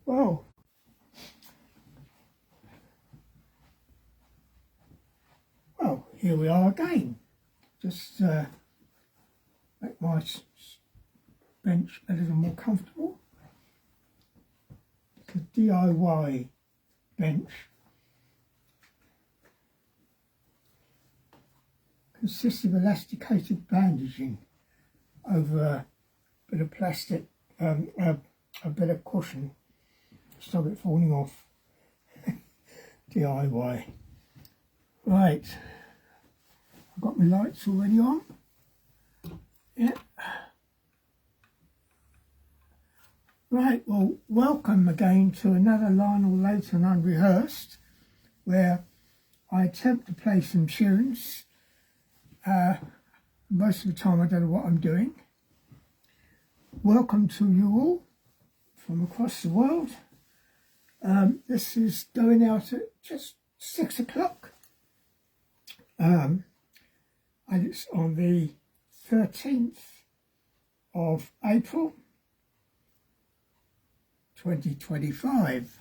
Well, here we are again. Just make my bench a little more comfortable. It's a DIY bench. Consists of elasticated bandaging over a bit of plastic, a bit of cushion to stop it falling off. DIY. Right, I've got my lights already on. Yeah. Right, well, welcome again to another Lionel Leighton Unrehearsed, where I attempt to play some tunes. Most of the time I don't know what I'm doing. Welcome to you all from across the world. This is going out at just 6 o'clock. And it's on the 13th of April 2025.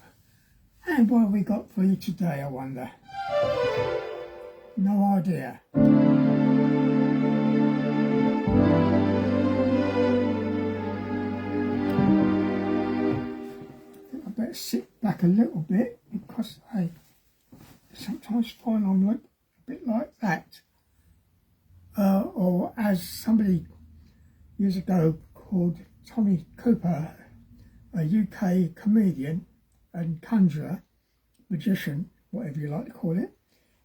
And what have we got for you today, I wonder? No idea. I better sit back a little bit because I sometimes find I'm like a bit like that. Or as somebody years ago called Tommy Cooper, a UK comedian and conjurer, magician, whatever you like to call it,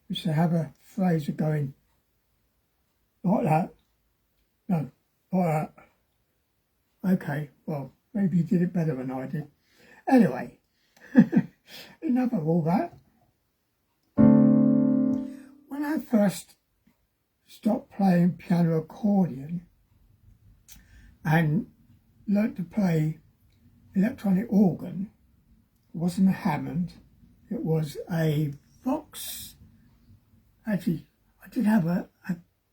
used to have a phrase of going like that. No, like that. Okay, well, maybe he did it better than I did. Anyway, enough of all that. When I first stopped playing piano accordion and learnt to play electronic organ, it wasn't a Hammond, it was a Vox. Actually, I did have a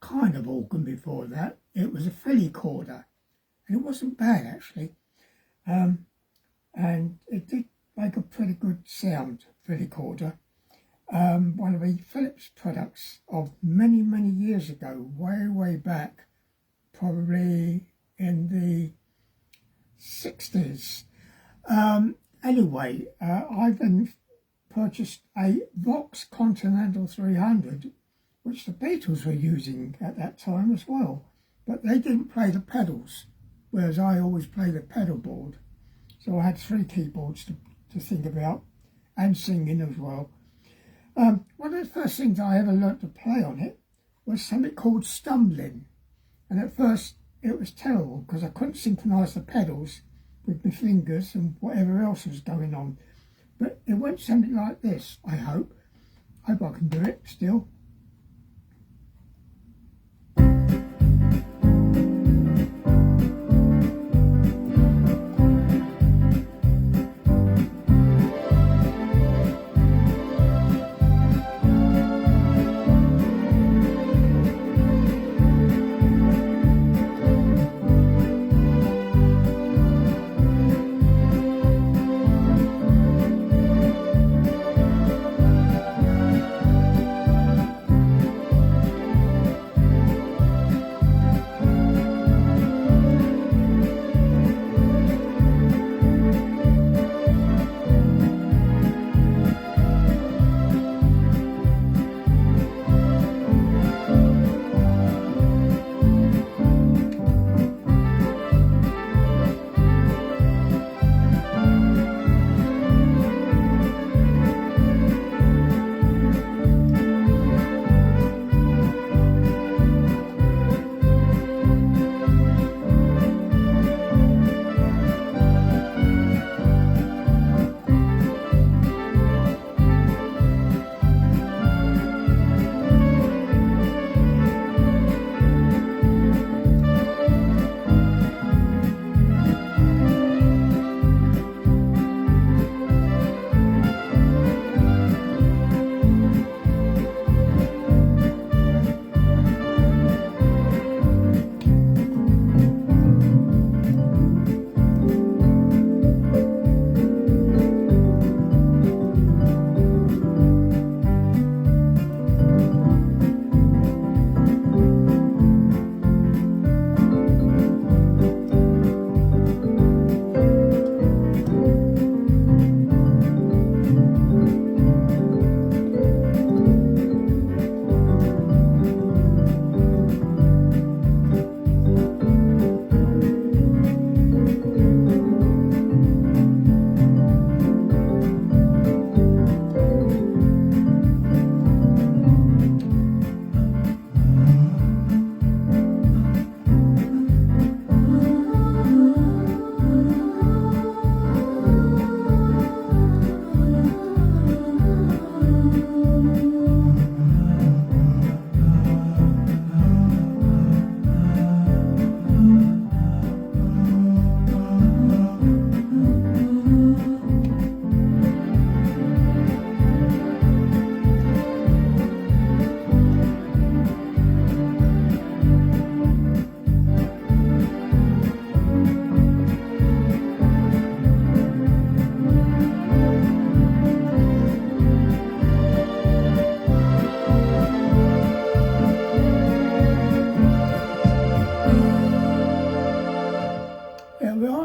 kind of organ before that. It was a filicorder, and it wasn't bad actually. And it did make a pretty good sound, filicorder. One of the Philips products of many, many years ago, way back, probably in the 60s. Anyway, I then purchased a Vox Continental 300, which the Beatles were using at that time as well, but they didn't play the pedals, whereas I always play the pedal board. So I had 3 keyboards to think about, and singing as well. One of the first things I ever learnt to play on it was something called stumbling. And at first it was terrible because I couldn't synchronise the pedals with my fingers and whatever else was going on. But it went something like this, I hope. I hope I can do it still.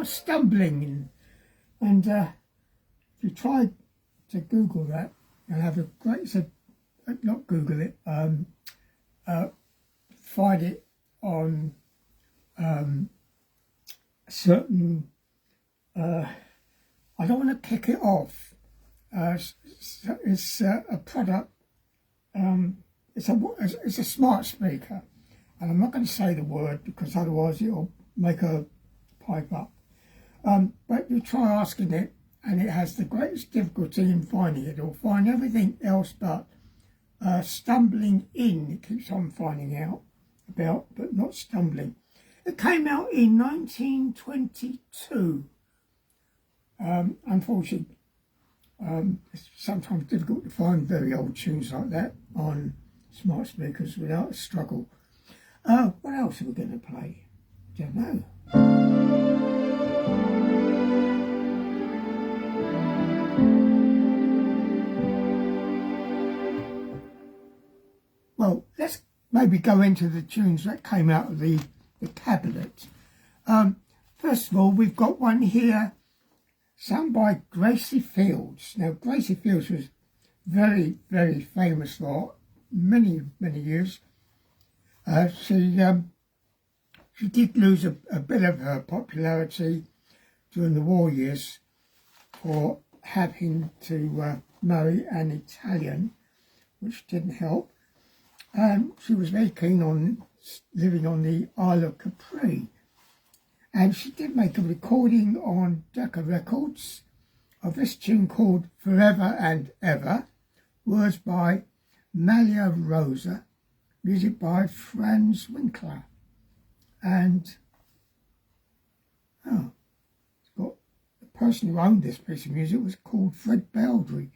start stumbling. And if you try to Google that, you'll have a great, not Google it, find it on certain, I don't want to kick it off. It's a product, it's a smart speaker. And I'm not going to say the word because otherwise it'll make a pipe up. But you try asking it, and it has the greatest difficulty in finding it. It'll find everything else but stumbling in. It keeps on finding out about, but not stumbling. It came out in 1922. Unfortunately, it's sometimes difficult to find very old tunes like that on smart speakers without a struggle. What else are we going to play? I don't know. Well, let's maybe go into the tunes that came out of the cabinet. First of all, we've got one here sung by Gracie Fields. Now, Gracie Fields was very, very famous for many, many years. She did lose a bit of her popularity during the war years for having to marry an Italian, which didn't help. She was very keen on living on the Isle of Capri. And she did make a recording on Decca Records of this tune called Forever and Ever, words by Malia Rosa, music by Franz Winkler. And it's got the person who owned this piece of music was called Fred Baldry.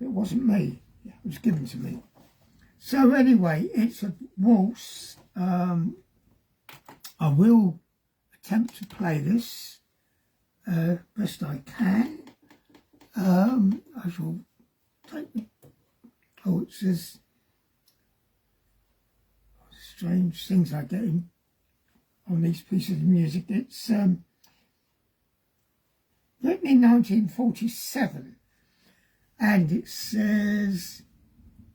It wasn't me, it was given to me. So anyway, it's a waltz. I will attempt to play this best I can. I shall take the... Oh, it says strange things I get in on these pieces of music. It's written in 1947, and it says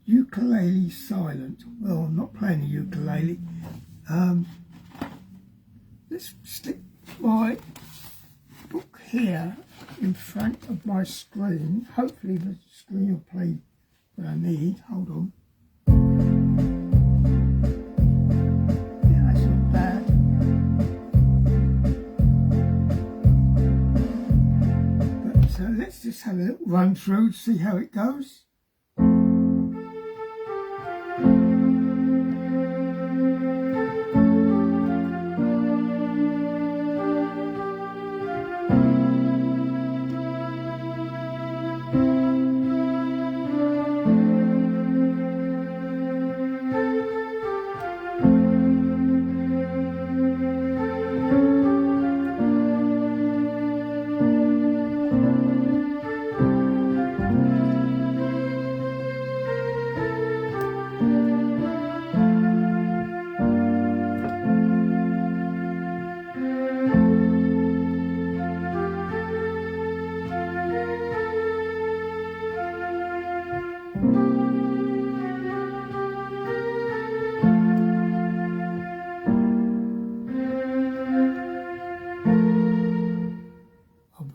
ukulele silent. Well, I'm not playing the ukulele. Let's stick my book here in front of my screen. Hopefully the screen will play what I need. Hold on. Yeah, that's not bad. But let's just have a little run through to see how it goes.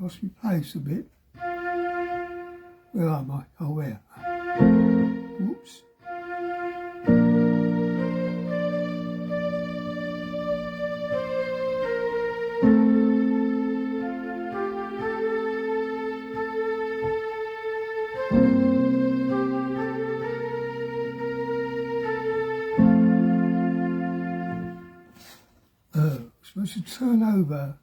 Lost my place a bit. Where am I? Oh, where? Whoops. I'm supposed to turn over.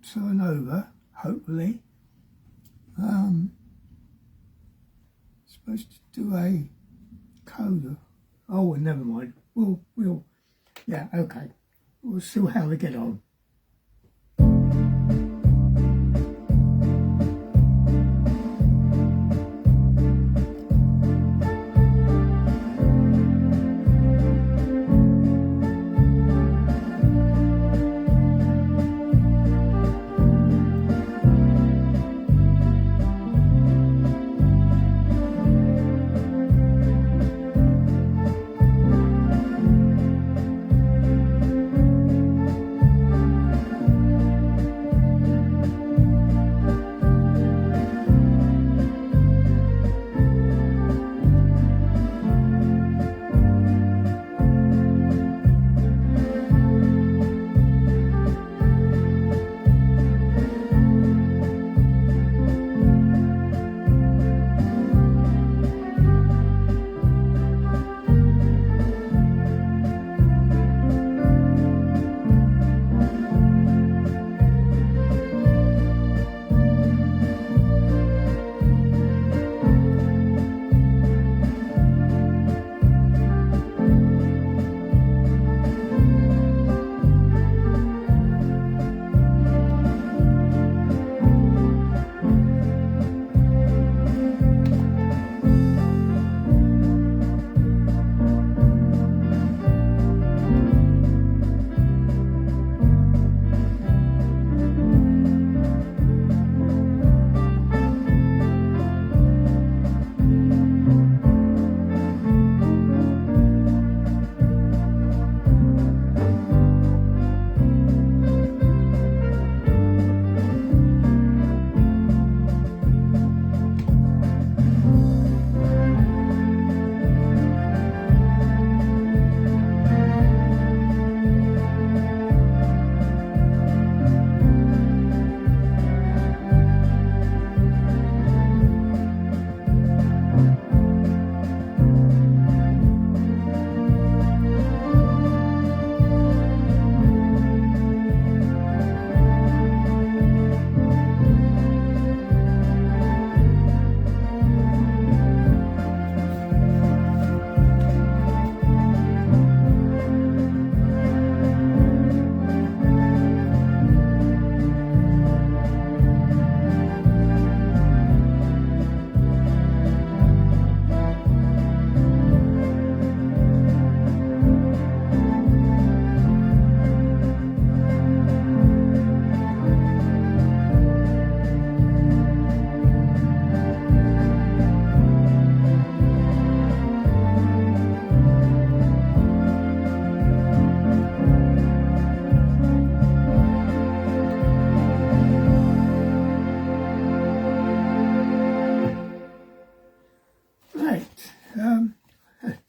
turn over, hopefully. Supposed to do a coda. Oh, well, never mind. Yeah, okay. We'll see how we get on.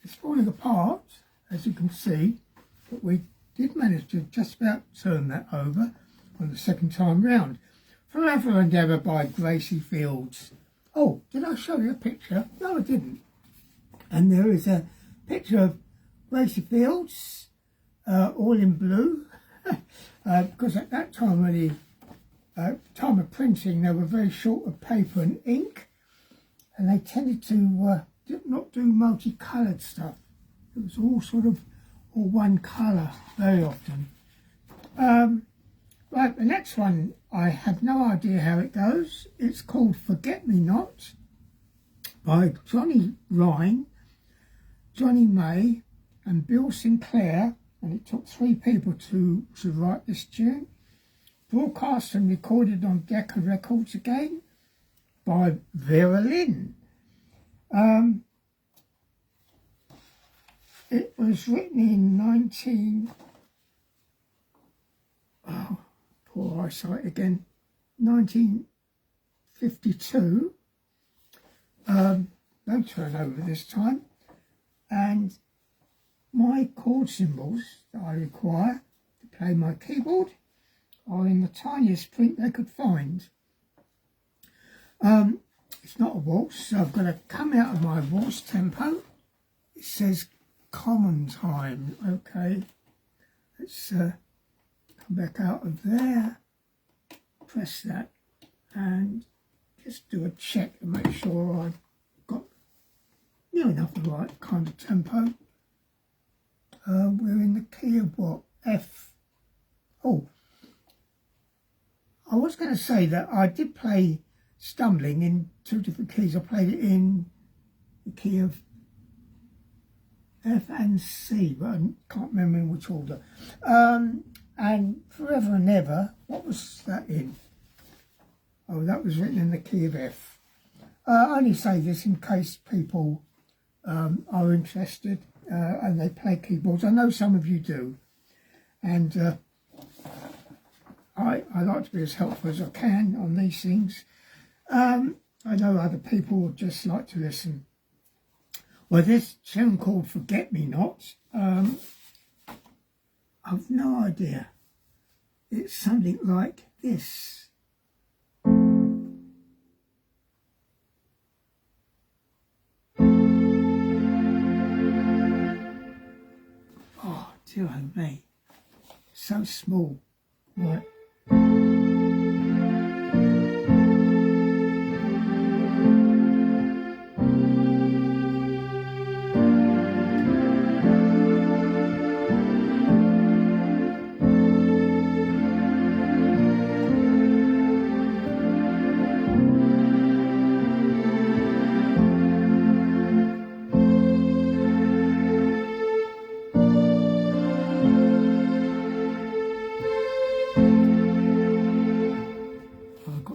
It's falling apart, as you can see, but we did manage to just about turn that over on the second time round. Forever and Ever by Gracie Fields. Oh, did I show you a picture? No, I didn't. And there is a picture of Gracie Fields, all in blue, because at that time, when the time of printing, they were very short of paper and ink, and they tended to not do multicoloured stuff. It was all sort of all one colour very often. Right, the next one, I have no idea how it goes. It's called Forget Me Not by Johnny Ryan, Johnny May and Bill Sinclair, and it took 3 people to write this tune. Broadcast and recorded on Decca Records again by Vera Lynn. It was written in poor eyesight again, 1952. No turnover this time. And my chord symbols that I require to play my keyboard are in the tiniest print they could find. It's not a waltz, so I've got to come out of my waltz tempo. It says common time. Okay, let's come back out of there. press that and just do a check and make sure I've got near enough the right kind of tempo. We're in the key of what? F. Oh, I was going to say that I did play Stumbling in two different keys. I played it in the key of F and C, but I can't remember in which order. And Forever and Ever, what was that in? Oh, that was written in the key of F. I only say this in case people are interested and they play keyboards. I know some of you do, and I like to be as helpful as I can on these things. I know other people would just like to listen. Well, this tune called Forget Me Not, I've no idea. It's something like this. Oh, dear me. So small. Right.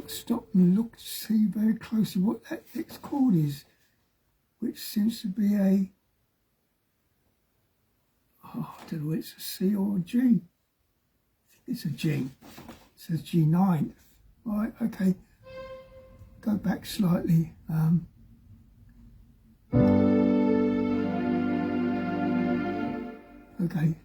Stop and look to see very closely what that next chord is, which seems to be a, oh, I don't know if it's a C or a G. I think it's a G. It says G9. Right, okay. Go back slightly. Okay.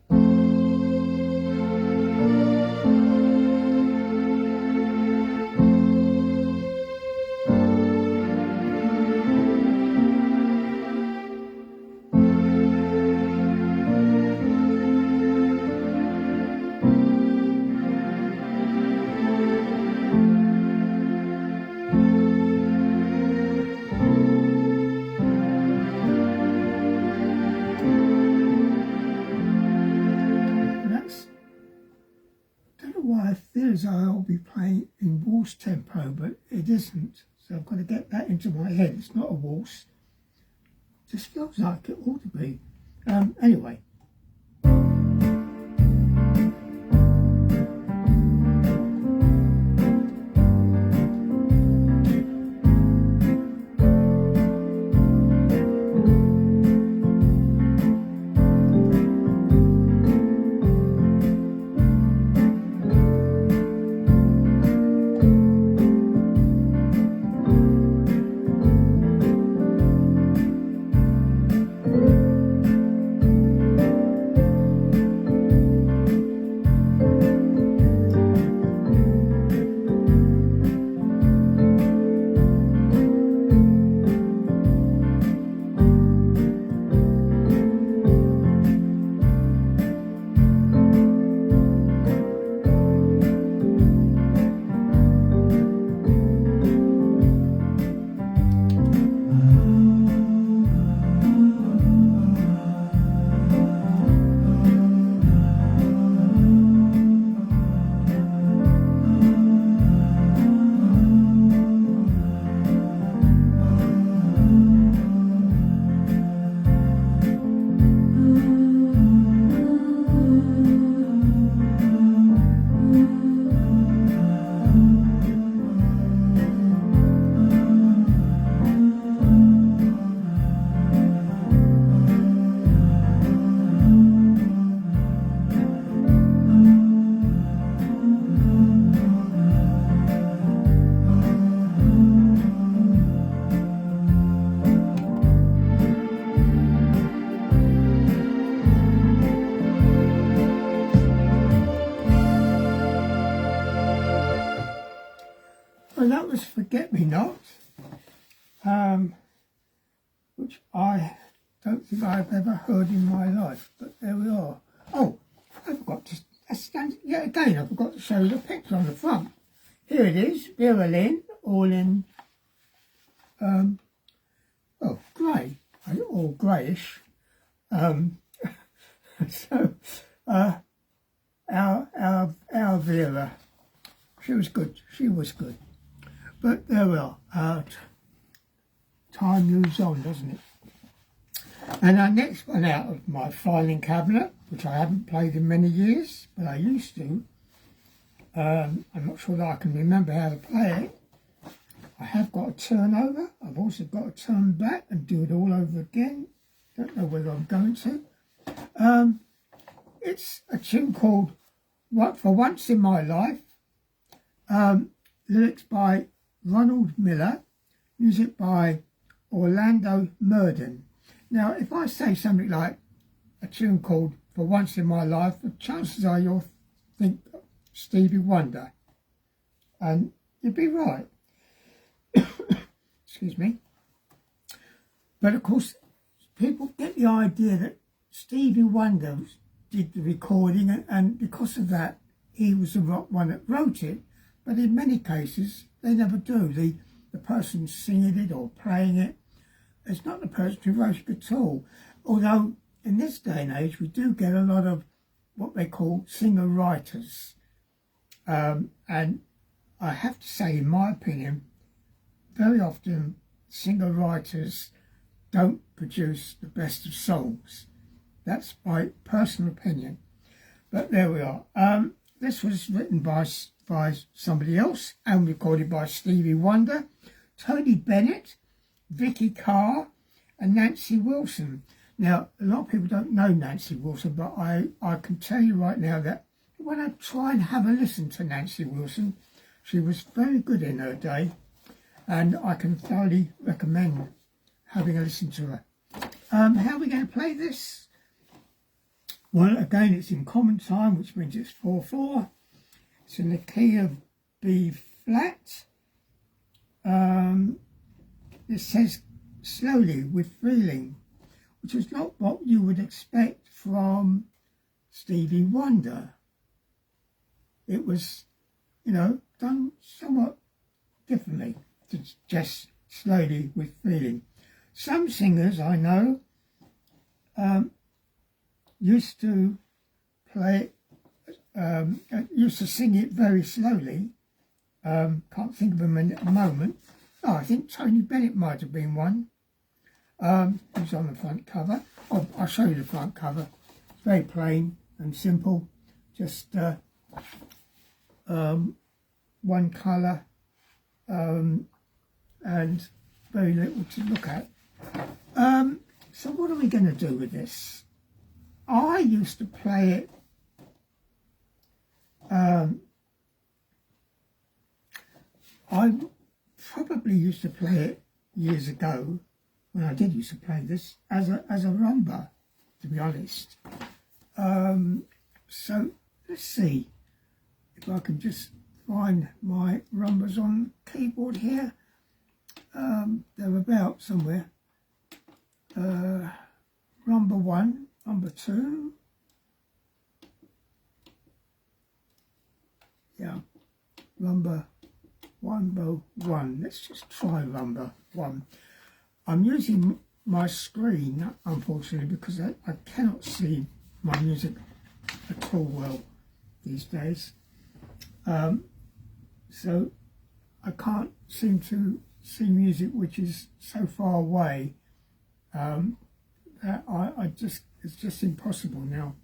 I'll be playing in waltz tempo, but it isn't, so I've got to get that into my head. It's not a waltz, it just feels like it ought to be. Anyway. Well, that was Forget Me Not, which I don't think I've ever heard in my life, but there we are. Oh, I forgot to, yet again, I forgot to show you the picture on the front. here it is, Berlin, all in, grey, or greyish. So, our Vera, she was good. But there we are. Time moves on, doesn't it? And our next one out of my filing cabinet, which I haven't played in many years, but I used to. I'm not sure that I can remember how to play it. I have got a turn over. I've also got to turn back and do it all over again. Don't know whether I'm going to. It's a tune called For Once in My Life. Lyrics by Ronald Miller. Music by Orlando Murden. Now, if I say something like a tune called For Once in My Life, the chances are you'll think Stevie Wonder. And you'd be right. Excuse me. But of course, people get the idea that Stevie Wonder did the recording, and because of that, he was the one that wrote it. But in many cases, they never do. The person singing it or playing it, it's not the person who wrote it at all. Although in this day and age, we do get a lot of what they call singer-writers. And I have to say, in my opinion, very often singer-writers don't produce the best of songs. That's my personal opinion. But there we are. This was written by somebody else and recorded by Stevie Wonder, Tony Bennett, Vicky Carr and Nancy Wilson. Now, a lot of people don't know Nancy Wilson, but I can tell you right now that when I try and have a listen to Nancy Wilson, she was very good in her day, and I can thoroughly recommend having a listen to her. How are we going to play this? Well, again, it's in common time, which means it's 4/4. It's in the key of B flat. It says slowly with feeling, which is not what you would expect from Stevie Wonder. It was, done somewhat differently, to just slowly with feeling. Some singers I know used to play it, used to sing it very slowly. Can't think of them at the moment. Oh, I think Tony Bennett might have been one. Who's on the front cover. Oh, I'll show you the front cover. It's very plain and simple. Just one colour and very little to look at. So what are we going to do with this? I used to play it I probably used to play it years ago, when I did used to play this, as a rumba, to be honest. So let's see if I can just find my rumbas on keyboard here. They're about somewhere. Rumba 1, rumba 2. Yeah, rumba 1. Let's just try rumba 1. I'm using my screen, unfortunately, because I cannot see my music at all well these days. So I can't seem to see music which is so far away that it's just impossible now.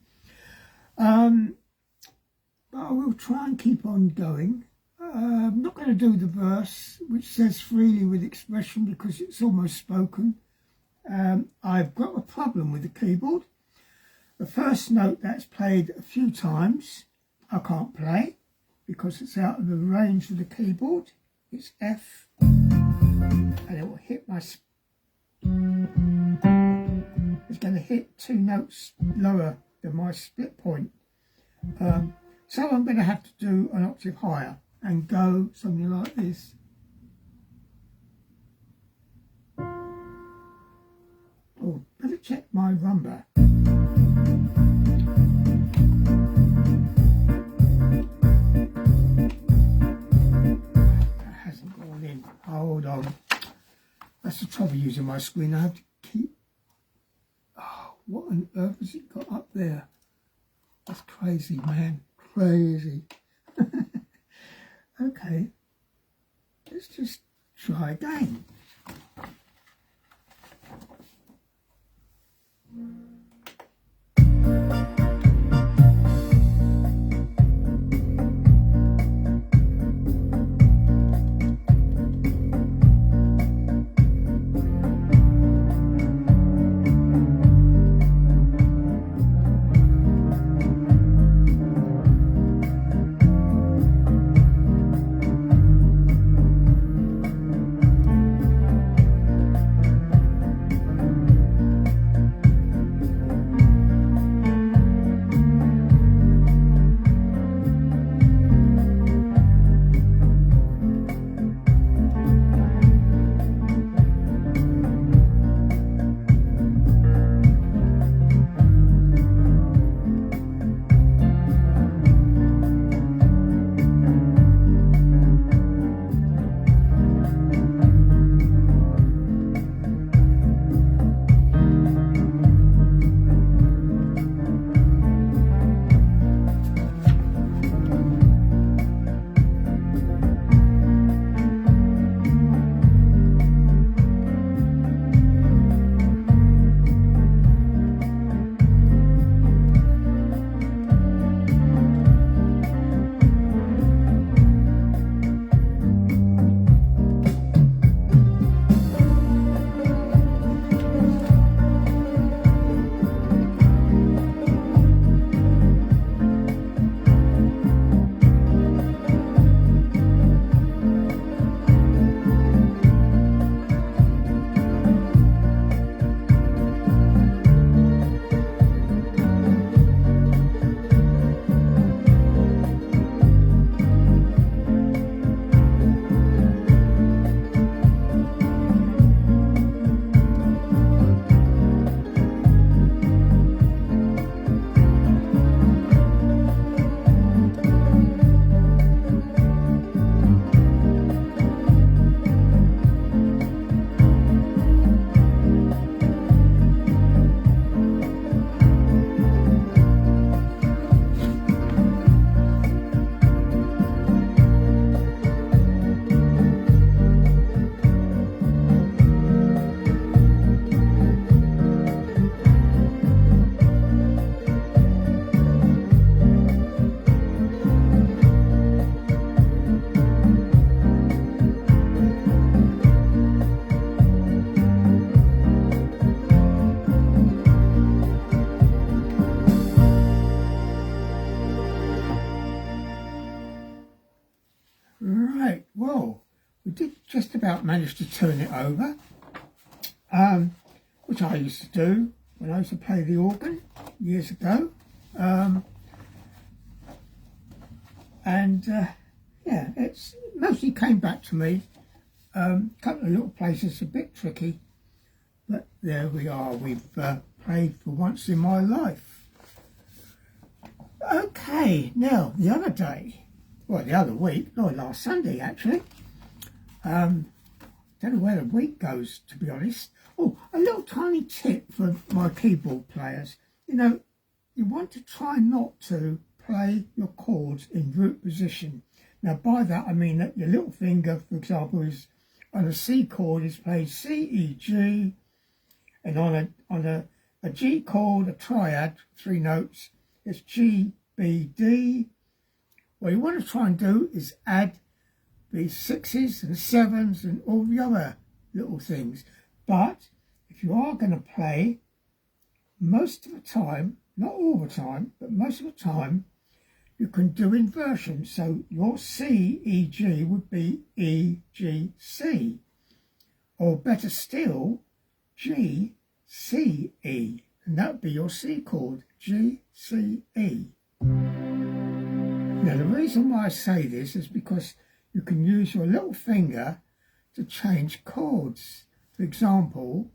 But I will try and keep on going. I'm not going to do the verse, which says freely with expression, because it's almost spoken. I've got a problem with the keyboard. The first note that's played a few times, I can't play because it's out of the range of the keyboard. It's F, and it will hit my... It's going to hit 2 notes lower than my split point. So I'm going to have to do an octave higher and go something like this. Oh, better check my rumba. Hold on. That's the trouble using my screen. I have to keep... Oh, what on earth has it got up there? That's crazy, man. Crazy. Okay. Let's just try again. Right, well, we did just about manage to turn it over, which I used to do when I used to play the organ years ago. Yeah, it's mostly came back to me. A couple of little places a bit tricky, but there we are. We've played for once in my life. Okay, now the other day, well, the other week, not last Sunday actually. Don't know where the week goes, to be honest. Oh, a little tiny tip for my keyboard players. You know, you want to try not to play your chords in root position. Now, by that I mean that your little finger, for example, is on a C chord is played C, E, G, and on a G chord, a triad, 3 notes, it's G, B, D. What you want to try and do is add the 6s and 7s and all the other little things. But if you are going to play, most of the time, not all the time, but most of the time, you can do inversion. So your C, E, G would be E, G, C. Or better still, G, C, E. And that would be your C chord, G, C, E. Now the reason why I say this is because you can use your little finger to change chords. For example,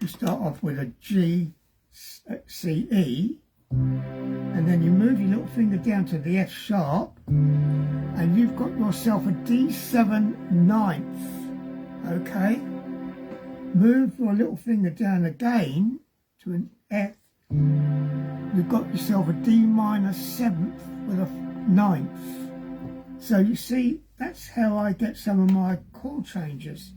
you start off with a G, C, E, and then you move your little finger down to the F sharp, and you've got yourself a D7 ninth, okay? Move your little finger down again to an F, you've got yourself a D minor 7th with a ninth. So you see, that's how I get some of my chord changes.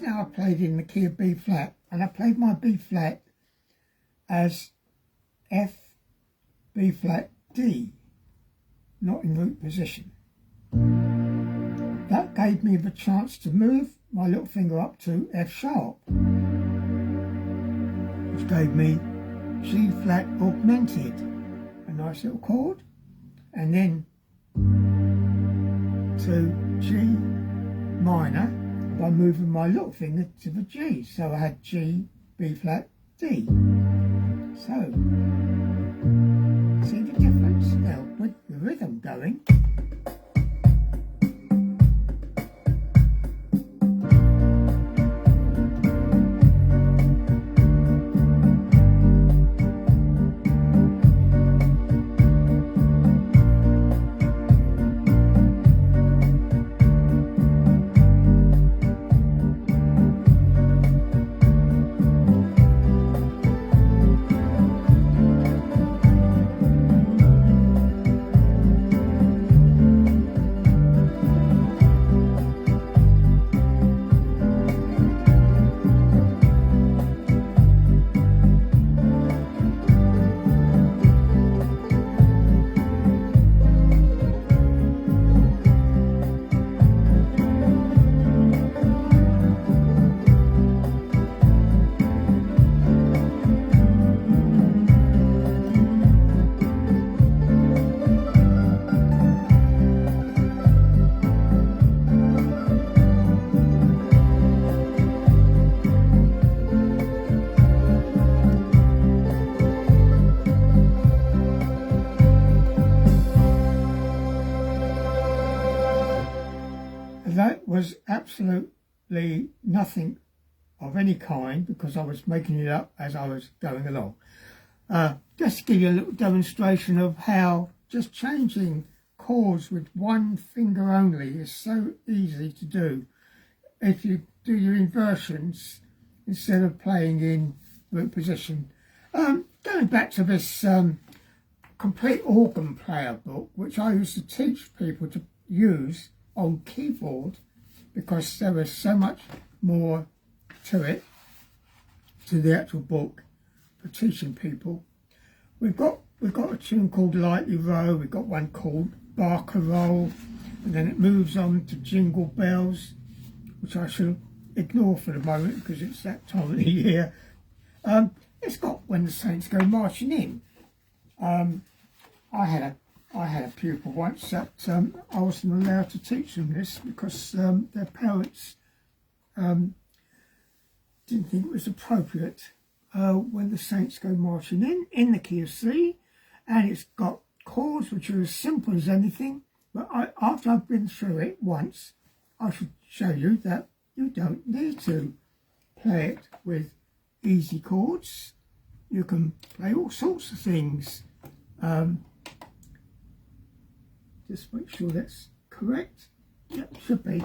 Now I played in the key of B flat, and I played my B flat as F, B flat, D, not in root position. That gave me the chance to move my little finger up to F sharp, which gave me G flat augmented, a nice little chord, and then to G minor by moving my little finger to the G. So I had G, B flat, D. So, see the difference? Now, with the rhythm going, that was absolutely nothing of any kind, because I was making it up as I was going along. Just to give you a little demonstration of how just changing chords with one finger only is so easy to do. If you do your inversions instead of playing in root position. Going back to this complete organ player book, which I used to teach people to use on keyboard, because there was so much more to it, to the actual book for teaching people. We've got a tune called Lightly Row, we've got one called Barker Roll, and then it moves on to Jingle Bells, which I shall ignore for the moment because it's that time of the year. It's got When the Saints Go Marching In. I had a pupil once that I wasn't allowed to teach them this because their parents didn't think it was appropriate. When the Saints Go Marching in the key of C, and it's got chords which are as simple as anything, but after I've been through it once, I should show you that you don't need to play it with easy chords. You can play all sorts of things. Just make sure that's correct. Yep, should be.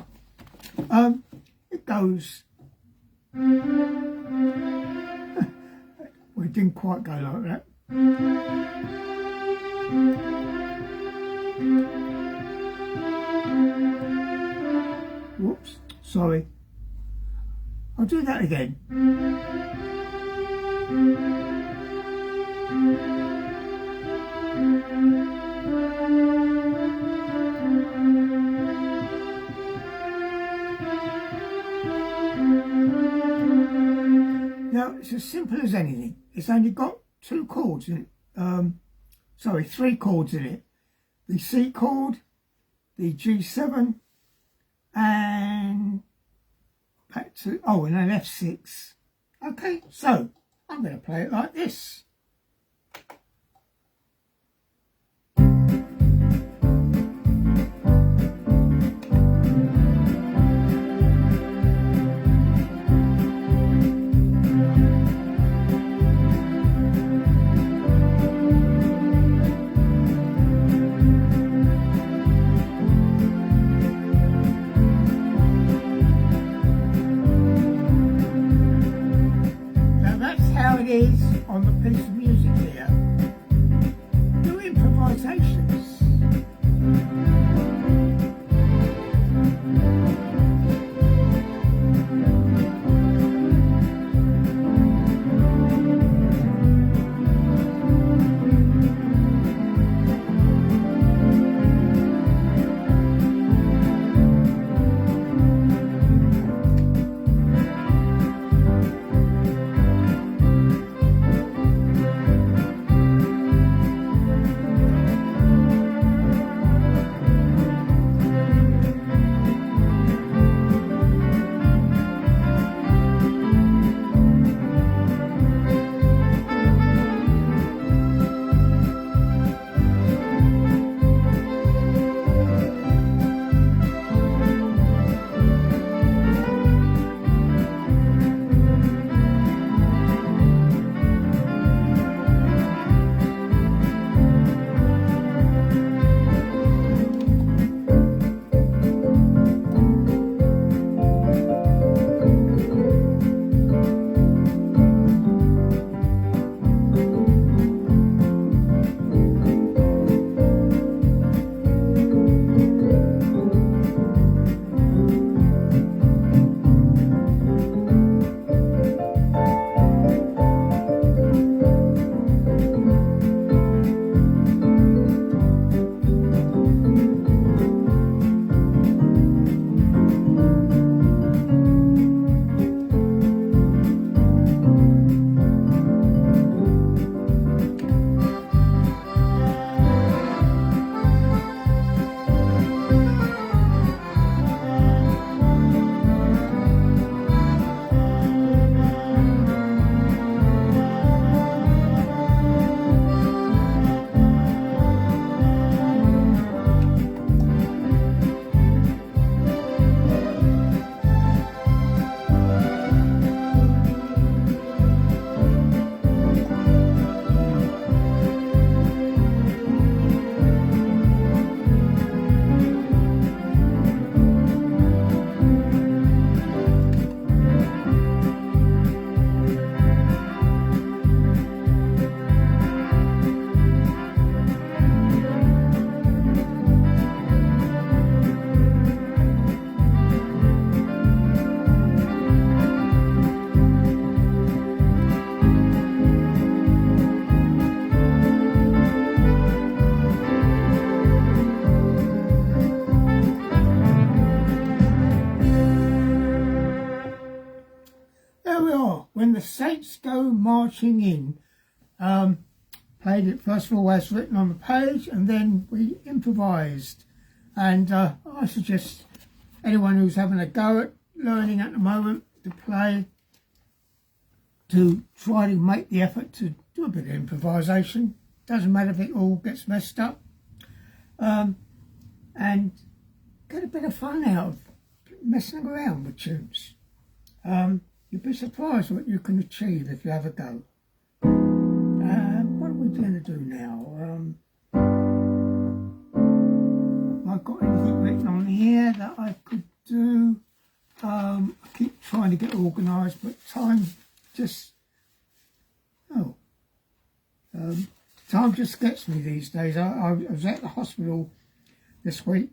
It goes. Well, it didn't quite go like that. Whoops, sorry. I'll do that again. Now, it's as simple as anything. It's only got two chords in it. Sorry, three chords in it. The C chord, the G7, and back to, and an F6. Okay, so I'm going to play it like this. It is on the piece of music here. Do improvisations. When the Saints Go Marching In. Played it first of all as written on the page, and then we improvised. And I suggest anyone who's having a go at learning at the moment to play, to try to make the effort to do a bit of improvisation. Doesn't matter if it all gets messed up. And get a bit of fun out of messing around with tunes. You'd be surprised what you can achieve if you have a go. What are we going to do now? Have I got anything written on here that I could do? I keep trying to get organised, but time just... time just gets me these days. I was at the hospital this week,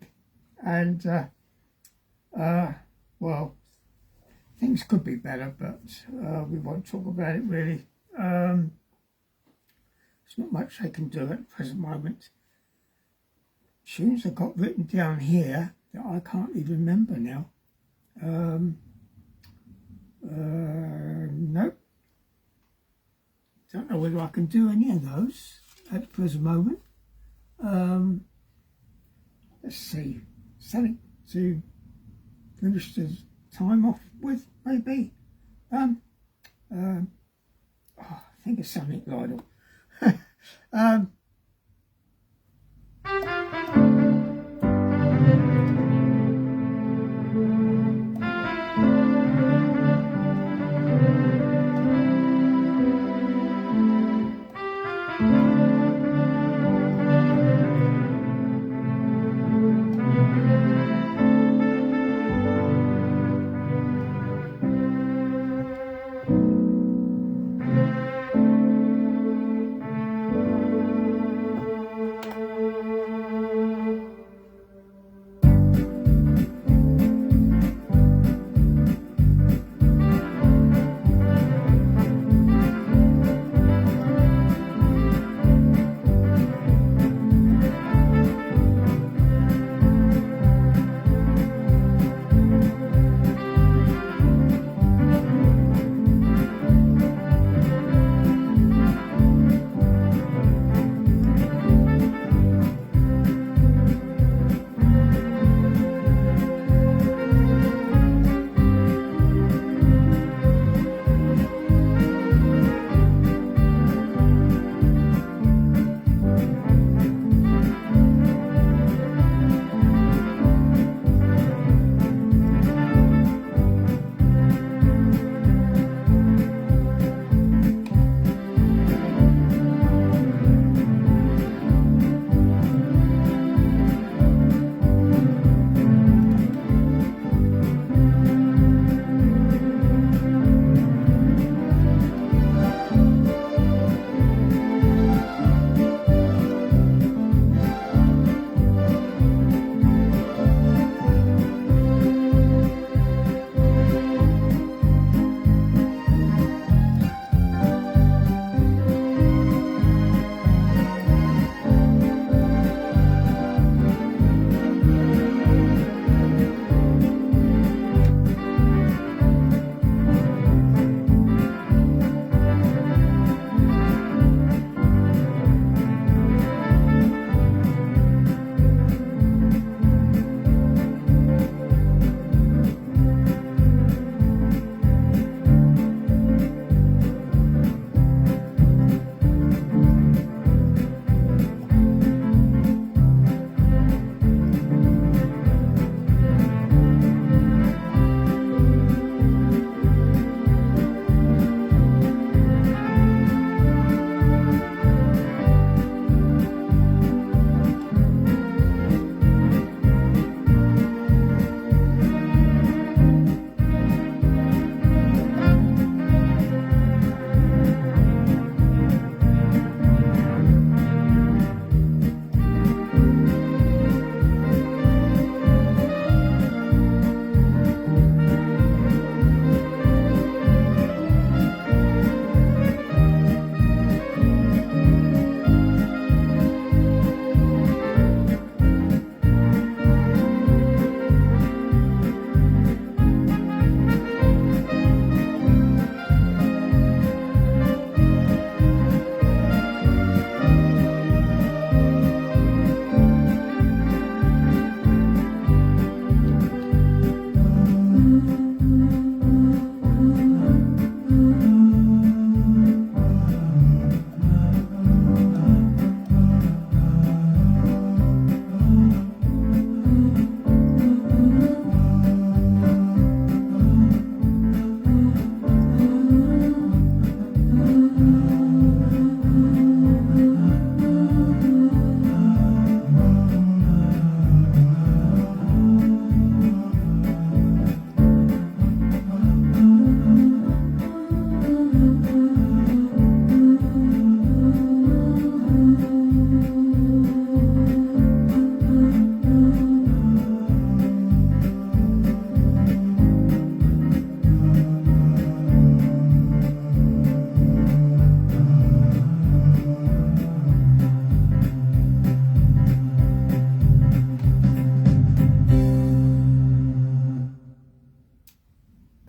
and well, things could be better, but we won't talk about it really. There's not much I can do at the present moment. Tunes I've got written down here that I can't even remember now. Nope. Don't know whether I can do any of those at the present moment. Let's see, something to finish the time off with, maybe. Think of something, Lionel.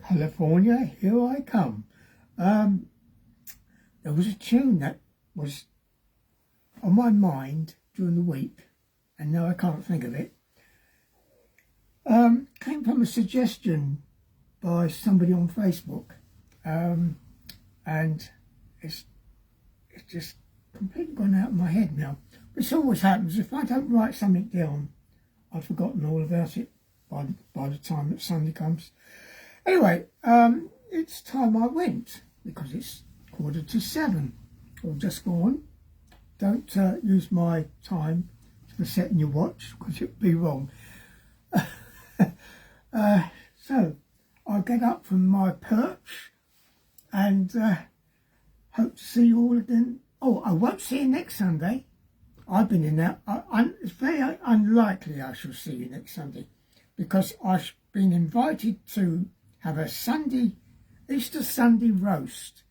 California, Here I Come. There was a tune that was on my mind during the week, and now I can't think of it. Came from a suggestion by somebody on Facebook. and it's just completely gone out of my head now. This always happens. If I don't write something down, I've forgotten all about it by the time that Sunday comes. Anyway, it's time I went, because it's 7:15, or just gone. Don't use my time for setting your watch, because it'd be wrong. So I'll get up from my perch and hope to see you all again. Oh, I won't see you next Sunday. I've been in that. It's very unlikely I shall see you next Sunday, because I've been invited to have a Easter Sunday roast.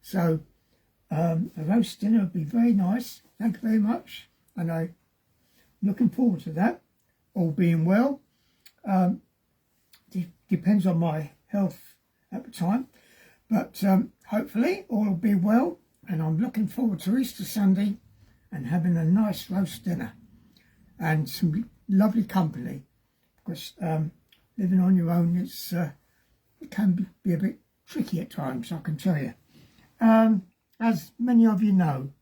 So a roast dinner would be very nice. Thank you very much, and I'm looking forward to that. All being well. Depends on my health at the time, but hopefully all will be well, and I'm looking forward to Easter Sunday and having a nice roast dinner and some lovely company, because living on your own it can be a bit tricky at times, I can tell you, as many of you know.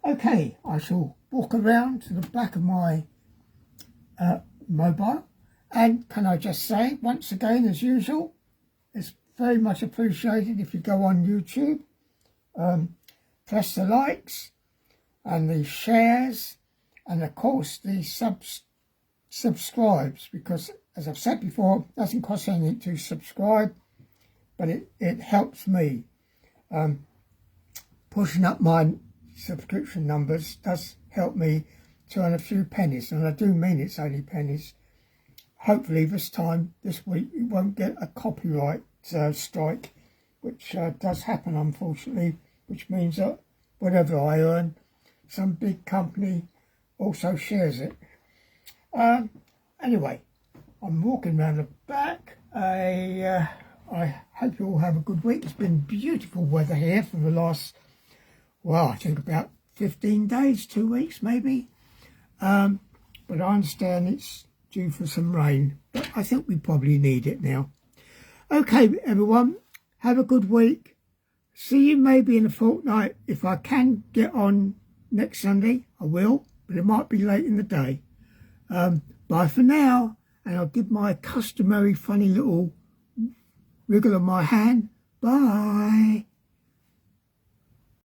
Okay, I shall walk around to the back of my mobile, and can I just say once again, as usual, it's very much appreciated if you go on YouTube, press the likes and the shares, and of course the subscribes, because as I've said before, it doesn't cost anything to subscribe, but it helps me. Pushing up my subscription numbers does help me to earn a few pennies, and I do mean it's only pennies. Hopefully this week, it won't get a copyright strike, which does happen, unfortunately, which means that whatever I earn, some big company also shares it. Anyway, I'm walking around the back. I hope you all have a good week. It's been beautiful weather here for the last, well, I think about 15 days, 2 weeks maybe. But I understand it's due for some rain, but I think we probably need it now. Okay, everyone, have a good week. See you maybe in a fortnight. If I can get on next Sunday, I will, but it might be late in the day. Bye for now, and I'll give my customary funny little wriggle of my hand. Bye.